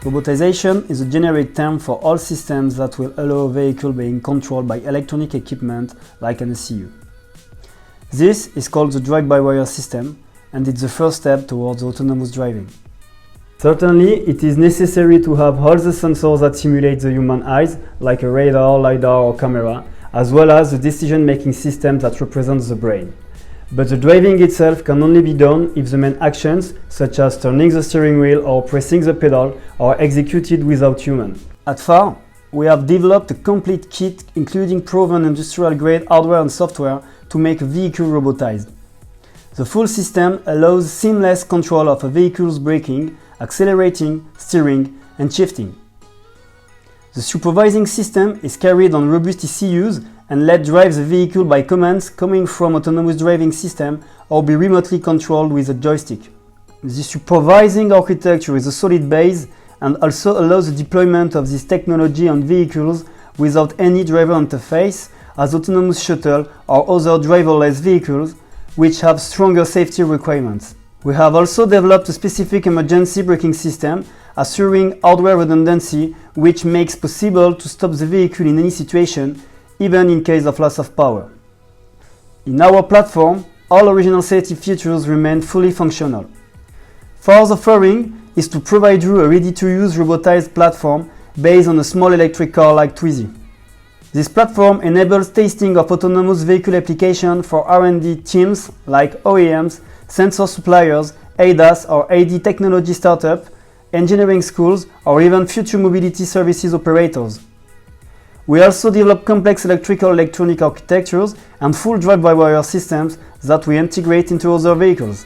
Robotization is a generic term for all systems that will allow a vehicle being controlled by electronic equipment like an ECU. This is called the drive-by-wire system, and it's the first step towards autonomous driving. Certainly, it is necessary to have all the sensors that simulate the human eyes, like a radar, lidar or camera, as well as the decision-making system that represents the brain. But the driving itself can only be done if the main actions, such as turning the steering wheel or pressing the pedal, are executed without human. At FAAR, we have developed a complete kit including proven industrial-grade hardware and software to make a vehicle robotized. The full system allows seamless control of a vehicle's braking, accelerating, steering, and shifting. The supervising system is carried on robust ECUs and let drive the vehicle by commands coming from autonomous driving system or be remotely controlled with a joystick. The supervising architecture is a solid base and also allows the deployment of this technology on vehicles without any driver interface, as autonomous shuttle or other driverless vehicles, which have stronger safety requirements. We have also developed a specific emergency braking system, assuring hardware redundancy, which makes possible to stop the vehicle in any situation, even in case of loss of power. In our platform, all original safety features remain fully functional. FAAR's offering is to provide you a ready-to-use robotized platform based on a small electric car like Twizy. This platform enables testing of autonomous vehicle application for R&D teams like OEMs, sensor suppliers, ADAS or AD technology startup, engineering schools, or even future mobility services operators. We also develop complex electrical-electronic architectures and full drive-by-wire systems that we integrate into other vehicles.